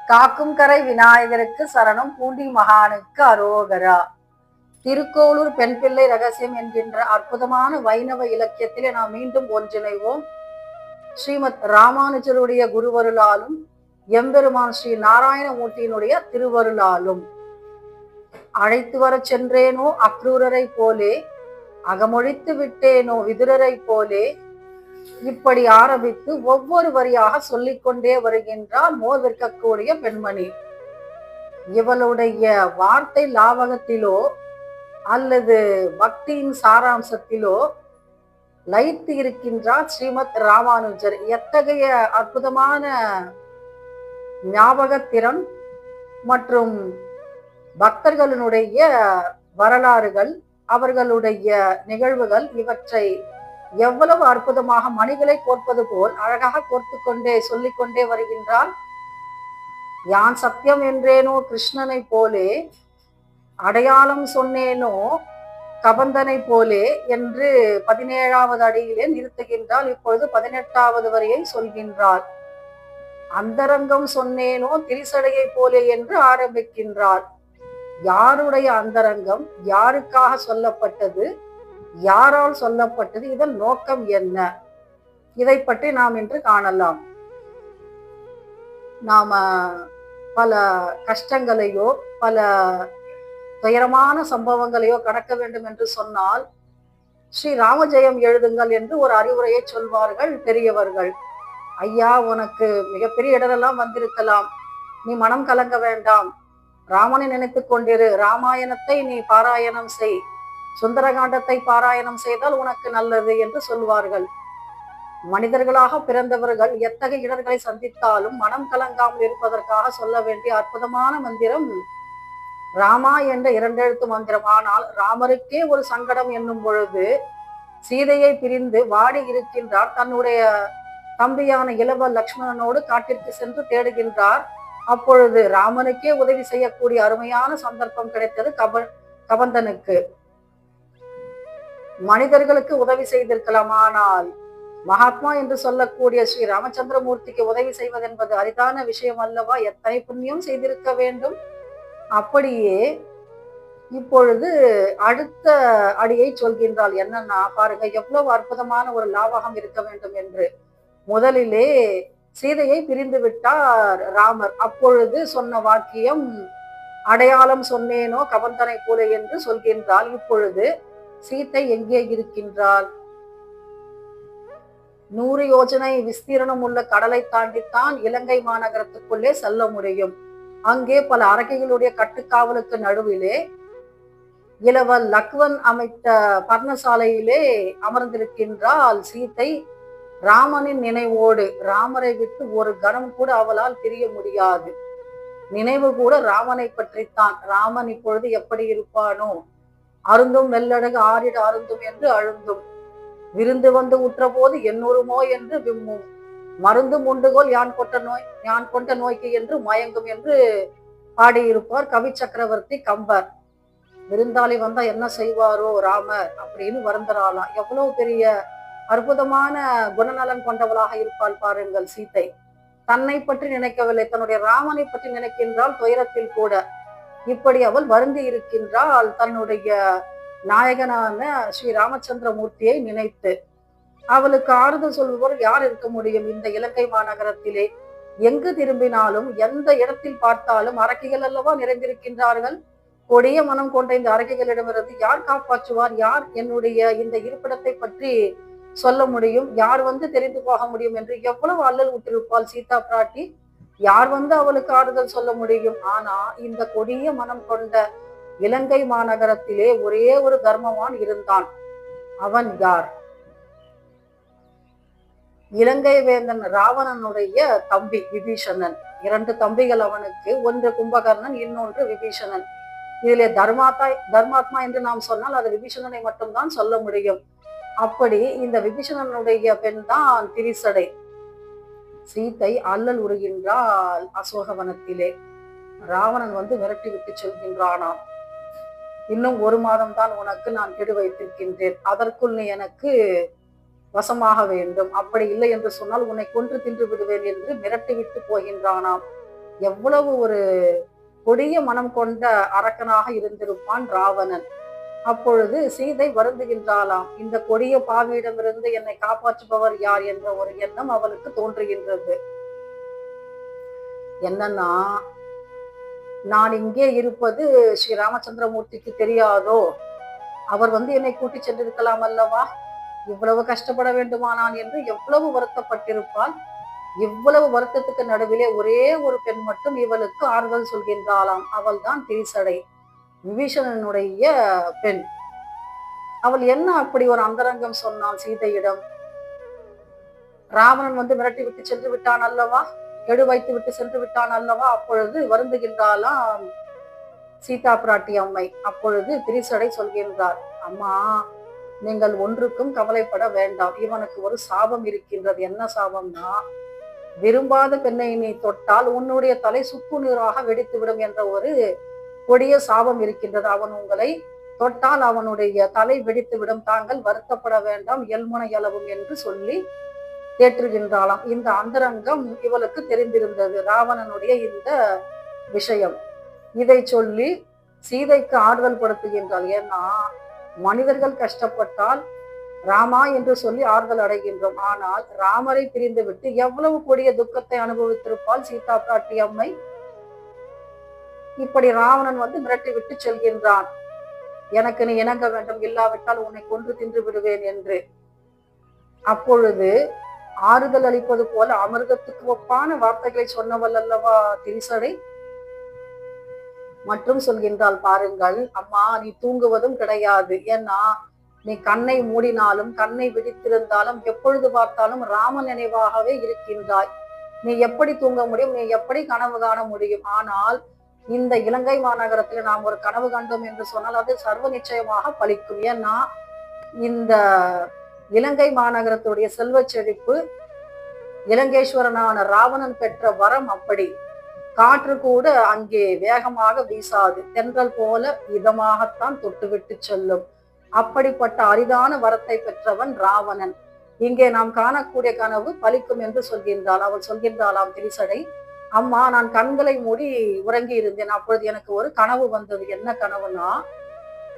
காக்கும் கரை விநாயகருக்கு சரணம், பூண்டி மகானுக்கு அரோகரா. திருக்கோளூர் பெண் பிள்ளை ரகசியம் என்கின்ற அற்புதமான வைணவ இலக்கியத்திலே நாம் மீண்டும் ஒன்றிணைவோம். ஸ்ரீமத் ராமானுஜருடைய குருவருளாலும் எம்பெருமான் ஸ்ரீ நாராயணமூர்த்தியினுடைய திருவருளாலும். அழைத்து வர சென்றேனோ அக்ரூரரை போலே, அகமொழித்து விட்டேனோ விதுரரை போலே, இப்படி ஆரம்பித்து ஒவ்வொரு வரியாக சொல்லிக்கொண்டே வருகின்றார் மோர் விற்கக்கூடிய பெண்மணி. இவளுடைய வார்த்தை லாவகத்திலோ அல்லது பக்தியின் சாராம்சத்திலோ லயித்து இருக்கின்றார் ஸ்ரீமத் ராமானுஜர். எத்தகைய அற்புதமான ஞாபகத்திறன் மற்றும் பக்தர்களுடைய வரலாறுகள், அவர்களுடைய நிகழ்வுகள், இவற்றை எவ்வளவு அற்புதமாக மணிகளை கோர்ப்பது போல் அழகாக கோர்த்து கொண்டே சொல்லிக்கொண்டே வருகின்றார். யான் சத்தியம் என்றேனோ கிருஷ்ணனை போலே, அடையாளம் சொன்னேனோ கபந்தனை போலே என்று 17வது அடியிலே நிறுத்துகின்றார். இப்பொழுது 18வது வரியை சொல்கின்றார். அந்தரங்கம் சொன்னேனோ திரிசடையை போலே என்று ஆரம்பிக்கின்றார். யாருடைய அந்தரங்கம், யாருக்காக சொல்லப்பட்டது, யாரால் சொல்லப்பட்டது, இதன் நோக்கம் என்ன, இதை பற்றி நாம் இன்று காணலாம். நாம பல கஷ்டங்களையோ பல துயரமான சம்பவங்களையோ கடக்க வேண்டும் என்று சொன்னால் ஸ்ரீ ராமஜெயம் எழுதுங்கள் என்று ஒரு அறிவுரையை சொல்வார்கள் பெரியவர்கள். ஐயா, உனக்கு மிகப்பெரிய இடரெல்லாம் வந்திருக்கலாம், நீ மனம் கலங்க வேண்டாம், ராமனை நினைத்து கொண்டிரு, ராமாயணத்தை நீ பாராயணம் செய், சுந்தரகாண்டத்தை பாராயணம் செய்தால் உனக்கு நல்லது என்று சொல்வார்கள். மனிதர்களாக பிறந்தவர்கள் எத்தகைய இடர்களை சந்தித்தாலும் மனம் கலங்காமல் இருப்பதற்காக சொல்ல வேண்டிய அற்புதமான மந்திரம் ராமா என்ற 2 எழுத்து மந்திரம். ஆனால் ராமருக்கே ஒரு சங்கடம் என்னும் பொழுது சீதையை பிரிந்து வாடி இருக்கின்றார். தன்னுடைய தம்பியான இளவ லக்ஷ்மணனோடு காட்டிற்கு சென்று தேடுகின்றார். அப்பொழுது ராமனுக்கே உதவி செய்யக்கூடிய அருமையான சந்தர்ப்பம் கிடைத்தது கபந்தனுக்கு. மனிதர்களுக்கு உதவி செய்திருக்கலாம், ஆனால் மகாத்மா என்று சொல்லக்கூடிய ஸ்ரீ ராமச்சந்திரமூர்த்திக்கு உதவி செய்வது என்பது அரிதான விஷயம் அல்லவா? எத்தனை புண்ணியம் செய்திருக்க வேண்டும். அப்படியே இப்பொழுது அடுத்த அடியை சொல்கின்றாள். என்னன்னா பாருங்க, எவ்வளவு அற்புதமான ஒரு லாவகம் இருக்க வேண்டும் என்று. முதலிலே சீதையை பிரிந்து விட்டார் ராமர். அப்பொழுது சொன்ன வாக்கியம் அடையாளம் சொன்னேனோ கபந்தனை போல என்று சொல்கின்றாள். இப்பொழுது சீதை எங்கே இருக்கின்றாள்? 100 யோஜனை விஸ்தீரணம் உள்ள கடலை தாண்டித்தான் இலங்கை மாநகரத்துக்குள்ளே செல்ல முடியும். அங்கே பல அரக்கைகளுடைய கட்டுக்காவலுக்கு நடுவிலே இளவல் லக்வன் அமைத்த பர்ணசாலையிலே அமர்ந்திருக்கின்றாள் சீதை. ராமனின் நினைவோடு, ராமரை விட்டு ஒரு கணம் கூட அவளால் பிரிய முடியாது. நினைவு கூட ராமனை பற்றித்தான். ராமன் இப்பொழுது எப்படி இருப்பானோ? அருந்தும் வெள்ளடகு ஆறிட அருந்தும் என்று அழுந்தும், விருந்து வந்து உற்ற போது என்னொருமோ என்று விம்மும், மருந்தும் உண்டுகோல் யான் கொண்ட நோய்க்கு என்று மயங்கும் என்று பாடியிருப்பார் கவி சக்கரவர்த்தி கம்பர். விருந்தாளி வந்தா என்ன செய்வாரோ ராமர் அப்படின்னு வருந்தராலாம். எவ்வளவு பெரிய அற்புதமான குணநலன் கொண்டவளாக இருப்பாள் பாருங்கள் சீதை. தன்னை பற்றி நினைக்கவில்லை, தன்னுடைய ராமனை பற்றி நினைக்கின்றாள் துயரத்தில் கூட. இப்படி அவள் வருந்தி இருக்கின்றாள் தன்னுடைய நாயகனான ஸ்ரீ ராமச்சந்திரமூர்த்தியை நினைத்து. அவளுக்கு ஆறுதல் சொல்பவர் யார் இருக்க முடியும் இந்த இலங்கை மாநகரத்திலே? எங்கு திரும்பினாலும் எந்த இடத்தில் பார்த்தாலும் அரக்கிகள் அல்லவா நிறைந்திருக்கின்றார்கள். கொடிய மனம் கொண்ட இந்த அரக்கிகளிடமிருந்து யார் காப்பாற்றுவார்? யார் என்னுடைய இந்த இருப்பிடத்தை பற்றி சொல்ல முடியும்? யார் வந்து தெரிந்து போக முடியும் என்று எவ்வளவு அல்லல் விட்டிருப்பாள் சீதா பிராட்டி. யார் வந்து அவளுக்கு ஆறுதல் சொல்ல முடியும்? ஆனா இந்த கொடிய மனம் கொண்ட இலங்கை மாநகரத்திலே ஒரே ஒரு தர்மவான் இருந்தான். அவன் யார்? இலங்கை வேந்தன் ராவணனுடைய தம்பி விபீஷணன். 2 தம்பிகள் அவனுக்கு, ஒன்று கும்பகர்ணன், இன்னொன்று விபீஷணன். இதிலே தர்மாத்மா என்று நாம் சொன்னால் அது விபீஷணனை மட்டும்தான் சொல்ல முடியும். அப்படி இந்த விபீஷணனுடைய பெண் தான் திரிசடை. சீதை அல்லல் உருகின்றாள் அசோகவனத்திலே. ராவணன் வந்து மிரட்டி விட்டு செல்கின்றானாம். இன்னும் 1 மாதம் தான் உனக்கு நான் கெடு வைத்திருக்கின்றேன், அதற்குள் நீ எனக்கு வசமாக வேண்டும், அப்படி இல்லை என்று சொன்னால் உன்னை கொன்று தின்று விடுவேன் என்று மிரட்டி விட்டு போகின்றானாம். எவ்வளவு ஒரு கொடிய மனம் கொண்ட அரக்கனாக இருந்திருப்பான் ராவணன். அப்பொழுது சீதை வருந்துகின்றாளாம். இந்த கொடிய பாவியிடமிருந்து என்னை காப்பாற்றுபவர் யார் என்ற ஒரு எண்ணம் அவளுக்கு தோன்றுகின்றது. என்னன்னா, நான் இங்கே இருப்பது ஸ்ரீ ராமச்சந்திரமூர்த்திக்கு தெரியாதோ? அவர் என்னை கூட்டி சென்றிருக்கலாம் அல்லவா? இவ்வளவு கஷ்டப்பட வேண்டுமா நான் என்று எவ்வளவு வருத்தப்பட்டிருப்பாள். இவ்வளவு வருத்தத்துக்கு நடுவிலே ஒரே ஒரு பெண் மட்டும் இவளுக்கு ஆறுதல் சொல்கின்றாளாம். அவள் தான் திரிசடை, விபீஷணனுடைய பெண். அவள் என்ன அப்படி ஒரு அந்தரங்கம் சொன்னாள் சீதையிடம்? ராவணன் மிரட்டி விட்டு சென்று விட்டான் அல்லவா, கெடு வைத்து விட்டு சென்று விட்டான் அல்லவா. அப்பொழுது வருந்துகின்றாளாம் சீதா பிராட்டி அம்மை. அப்பொழுது திரிசடை சொல்கின்றார், அம்மா, நீங்கள் ஒன்றுக்கும் கவலைப்பட வேண்டாம். இவனுக்கு ஒரு சாபம் இருக்கின்றது. என்ன சாபம்னா, விரும்பாத பெண்ணை நீ தொட்டால் உன்னுடைய தலை சுக்கு நீராக வெடித்துவிடும் என்ற ஒரு கொடிய சாபம் இருக்கின்றது. அவன் உங்களை தொட்டால் அவனுடைய தலை வெடித்துவிடும். தாங்கள் வருத்தப்பட வேண்டாம், எல்முனை அளவும் என்று சொல்லி தேற்றுகின்றாளாம். இந்த அந்தரங்கம் இவளுக்கு தெரிந்திருந்தது, ராவணனுடைய இந்த விஷயம். இதை சொல்லி சீதைக்கு ஆறுதல் படுத்துகின்றாள். ஏன்னா, மனிதர்கள் கஷ்டப்பட்டால் ராமா என்று சொல்லி ஆறுதல் அடைகின்றோம். ஆனால் ராமரை பிரிந்து விட்டு எவ்வளவு கொடிய துக்கத்தை அனுபவித்திருப்பாள் சீதா பிராட்டி அம்மை. இப்படி ராவணன் மிரட்டி விட்டு செல்கின்றான், எனக்கு நீ இணங்க வேண்டும், இல்லாவிட்டால் உன்னை கொன்று தின்று விடுவேன் என்று. அப்பொழுது ஆறுதல் அளிப்பது போல அமிர்தத்துக்கு ஒப்பான வார்த்தைகளை சொன்னவள் அல்லவா திரிசடை. மற்றும் சொல்கின்றாள், பாருங்கள் அம்மா, நீ தூங்குவதும் கிடையாது. ஏன்னா, நீ கண்ணை மூடினாலும் கண்ணை விழித்திருந்தாலும் எப்பொழுது பார்த்தாலும் ராமன் நினைவாகவே இருக்கின்றாய். நீ எப்படி தூங்க முடியும்? நீ எப்படி கனவு காண முடியும்? ஆனால் இந்த இலங்கை மாநகரத்தில் நாம் ஒரு கனவு கண்டோம் என்று சொன்னால் அது சர்வ நிச்சயமாக பலிக்கும். ஏன்னா, இந்த இலங்கை மாநகரத்துடைய செல்வ செழிப்பு, இலங்கேஸ்வரனான ராவணன் பெற்ற வரம் அப்படி. காற்று கூட அங்கே வேகமாக வீசாது, தென்றல் போல இதமாகத்தான் தொட்டுவிட்டு செல்லும். அப்படிப்பட்ட அரிதான வரத்தை பெற்றவன் ராவணன். இங்கே நாம் காணக்கூடிய கனவு பலிக்கும் என்று சொல்கின்றாள். அவள் சொல்கின்றாளாம் திரிசடை, அம்மா, நான் கண்களை மூடி உறங்கி இருந்தேன். அப்பொழுது எனக்கு ஒரு கனவு வந்தது. என்ன கனவுனா,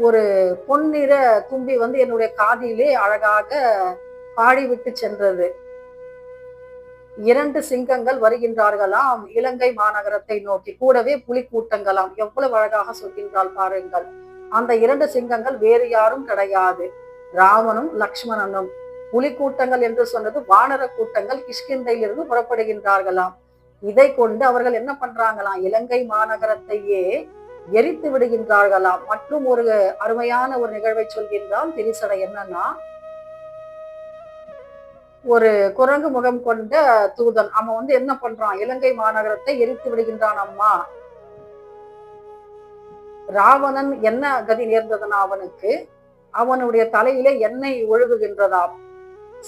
ஒரு பொன்னிற தும்பி என்னுடைய காதிலே அழகாக பாடிவிட்டு சென்றது. 2 சிங்கங்கள் வருகின்றார்களாம் இலங்கை மாநகரத்தை நோக்கி, கூடவே புலி கூட்டங்களாம். எவ்வளவு அழகாக சொல்கின்றாள் பாருங்கள். அந்த 2 சிங்கங்கள் வேறு யாரும் கிடையாது, ராமனும் லக்ஷ்மணனும். புலி கூட்டங்கள் என்று சொன்னது வானர கூட்டங்கள் கிஷ்கிந்தையிலிருந்து புறப்படுகின்றார்களாம். இதை கொண்டு அவர்கள் என்ன பண்றாங்களாம், இலங்கை மாநகரத்தையே எரித்து விடுகின்றார்களாம். மற்றும் ஒரு அருமையான ஒரு நிகழ்வை சொல்கின்றான் திரிசடை. என்னன்னா, ஒரு குரங்கு முகம் கொண்ட தூதன் அவன் என்ன பண்றான், இலங்கை மாநகரத்தை எரித்து விடுகின்றான். அம்மா, ராவணன் என்ன கதி நேர்ந்ததுன்னா, அவனுக்கு அவனுடைய தலையிலே எண்ணெய் ஒழுகுகின்றதாம்.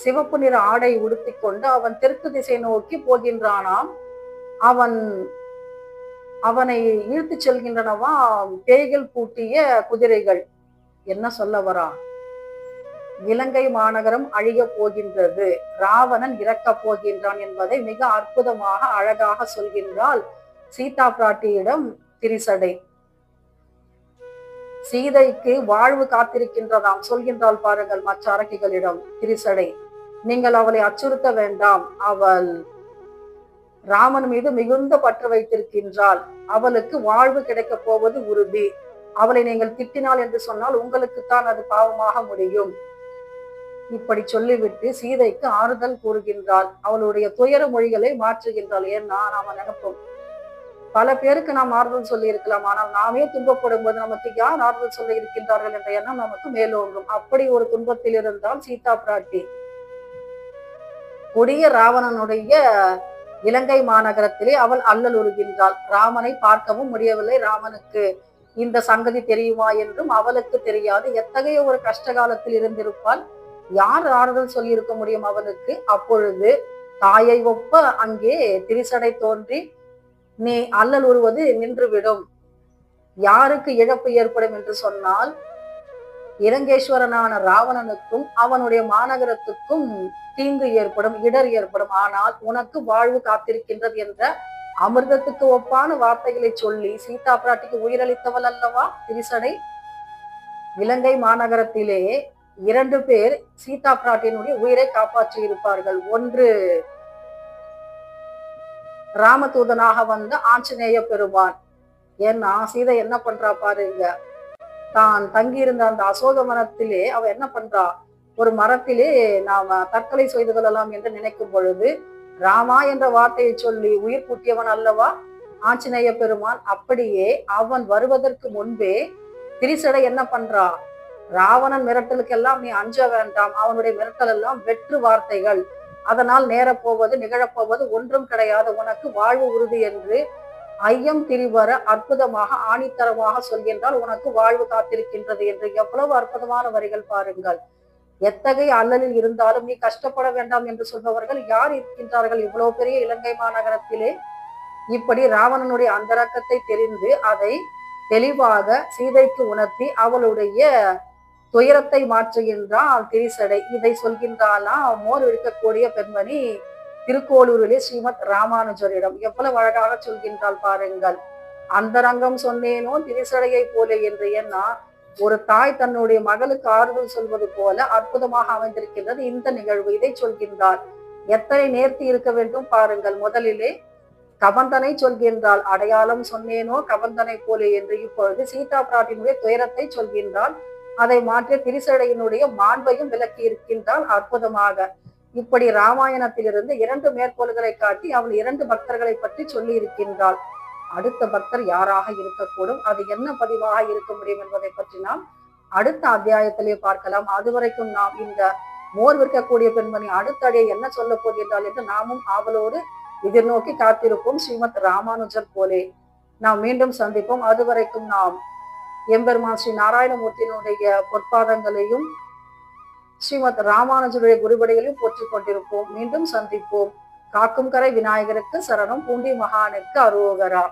சிவப்பு நிற ஆடை உடுத்தி கொண்டு அவன் தெற்கு திசை நோக்கி போகின்றானாம். அவனை இழுத்து செல்கின்றனவா பேய்கள் பூட்டிய குதிரைகள். என்ன சொல்ல வரா, இலங்கை மாநகரம் அழிய போகின்றது, ராவணன் இறக்க போகின்றான் என்பதை மிக அற்புதமாக அழகாக சொல்கின்றாள் சீதா பிராட்டியிடம் திரிசடை. சீதைக்கு வாழ்வு காத்திருக்கின்றதாம். சொல்கின்றாள் பாருங்கள் மற்ற அரக்கிகளிடம் திரிசடை, நீங்கள் அவளை அச்சுறுத்த வேண்டாம், அவள் ராமன் மீது மிகுந்த பற்று வைத்திருக்கின்றாள், அவளுக்கு வாழ்வு கிடைக்க போவது உறுதி. அவளை நீங்கள் திட்டினாள் என்று சொன்னால் உங்களுக்குத்தான் அது பாவமாக முடியும். இப்படி சொல்லிவிட்டு சீதைக்கு ஆறுதல் கூறுகின்றாள். அவளுடைய துயர மொழிகளை மாற்றுகின்றாள். ஏன்னா, நாம நினைப்போம், பல பேருக்கு நாம் ஆறுதல் சொல்லி இருக்கலாம், ஆனால் நாமே துன்பப்படும் போது நமக்கு யார் ஆறுதல் சொல்ல இருக்கின்றார்கள் என்ற எண்ணம் நமக்கு மேலோங்கும். அப்படி ஒரு துன்பத்தில் இருந்தால் சீதா பிராட்டி கொடிய ராவணனுடைய இலங்கை மாநகரத்திலே அவள் அல்லல் உறுகின்றாள். ராமனை பார்க்கவும் முடியவில்லை. ராமனுக்கு இந்த சங்கதி தெரியுமா என்றும் அவளுக்கு தெரியாது. எத்தகைய ஒரு கஷ்ட காலத்தில் இருந்திருப்பாள், யார் ஆறுதல் சொல்லி இருக்க முடியும் அவனுக்கு? அப்பொழுது தாயை ஒப்ப அங்கே திரிசடை தோன்றி, நீ அல்லல் உறுவது நின்றுவிடும். யாருக்கு இழப்பு ஏற்படும் என்று சொன்னால், இலங்கேஸ்வரனான ராவணனுக்கும் அவனுடைய மாநகரத்துக்கும் தீங்கு ஏற்படும், இடர் ஏற்படும். ஆனால் உனக்கு வாழ்வு காத்திருக்கின்றது என்ற அமிர்தத்துக்கு ஒப்பான வார்த்தைகளை சொல்லி சீதா பிராட்டிக்கு உயிரளித்தவள் அல்லவா திரிசடை. இலங்கை மாநகரத்திலே 2 பேர் சீதா பிராட்டியினுடைய உயிரை காப்பாற்றி இருப்பார்கள். ஒன்று ராமதூதனாக வந்த ஆஞ்சநேய பெருமான். ஏன்னா சீதை என்ன பண்றா பாருங்க, தான் தங்கியிருந்த அந்த அசோகவனத்திலே அவ என்ன பண்றா, ஒரு மரத்திலே நாம தற்கொலை செய்து கொள்ளலாம் என்று நினைக்கும் பொழுது ராமா என்ற வார்த்தையை சொல்லி உயிர் கூட்டியவன் அல்லவா ஆஞ்சநேய பெருமான். அப்படியே அவன் வருவதற்கு முன்பே திரிசடை என்ன பண்றா, ராவணன் மிரட்டலுக்கெல்லாம் நீ அஞ்ச வேண்டாம், அவனுடைய மிரட்டல் எல்லாம் வெற்று வார்த்தைகள், அதனால் நேரப்போவது நிகழப்போவது ஒன்றும் கிடையாது, உனக்கு வாழ்வு உறுதி என்று ஐயம் திரிவர அற்புதமாக ஆணித்தரமாக சொல்கின்றால் உனக்கு வாழ்வு காத்திருக்கின்றது என்று. எவ்வளவு அற்புதமான வரிகள் பாருங்கள். எத்தகைய அல்லலில் இருந்தாலும் நீ கஷ்டப்பட வேண்டாம் என்று சொல்பவர்கள் யார் இருக்கின்றார்கள் இவ்வளவு பெரிய இலங்கை மாநகரத்திலே. இப்படி ராவணனுடைய அந்தரக்கத்தை தெரிந்து அதை தெளிவாக சீதைக்கு உணர்த்தி அவளுடைய துயரத்தை மாற்றுகின்றாள் திரிசடை. இதை சொல்கின்றாளா மோர் இருக்கக்கூடிய பெண்மணி திருக்கோளூரிலே ஸ்ரீமத் ராமானுஜரிடம். எவ்வளவு அழகாக சொல்கின்றாள் பாருங்கள். அந்தரங்கம் சொன்னேனோ திரிசடையை போல என்று. ஏன்னா ஒரு தாய் தன்னுடைய மகளுக்கு ஆறுதல் சொல்வது போல அற்புதமாக அமைந்திருக்கின்றது இந்த நிகழ்வு. இதை சொல்கின்றாள். எத்தனை நேர்த்தி இருக்க வேண்டும் பாருங்கள். முதலிலே கபந்தனை சொல்கின்றாள், அடையாளம் சொன்னேனோ கபந்தனை போல என்று. இப்பொழுது சீதா பிராட்டினுடைய துயரத்தை சொல்கின்றாள், அதை மாற்றிய திரிசடையினுடைய மாண்பையும் விளக்கி இருக்கின்றாள் அற்புதமாக. இப்படி ராமாயணத்திலிருந்து 2 மேற்கோள்களை காட்டி அவள் 2 பக்தர்களை பற்றி சொல்லி இருக்கின்றாள். அடுத்த பக்தர் யாராக இருக்கக்கூடும், அது என்ன பதிவாக இருக்க முடியும் என்பதை பற்றி நாம் அடுத்த அத்தியாயத்திலே பார்க்கலாம். அதுவரைக்கும் நாம் இந்த மோர் விற்கக்கூடிய பெண்மணி அடுத்த அடியை என்ன சொல்ல போகின்றாள் என்று நாமும் ஆவலோடு எதிர்நோக்கி காத்திருப்போம். ஸ்ரீமத் ராமானுஜர் போலே நாம் மீண்டும் சந்திப்போம். அதுவரைக்கும் நாம் எம்பெருமான் ஸ்ரீ நாராயணமூர்த்தியினுடைய பொற்பாதங்களையும் ஸ்ரீமத் ராமானுஜருடைய குருபடிகளையும் போற்றிக் கொண்டிருப்போம். மீண்டும் சந்திப்போம். காக்கும் கரை விநாயகருக்கு சரணம், பூண்டி மகானுக்கு அரோகரா.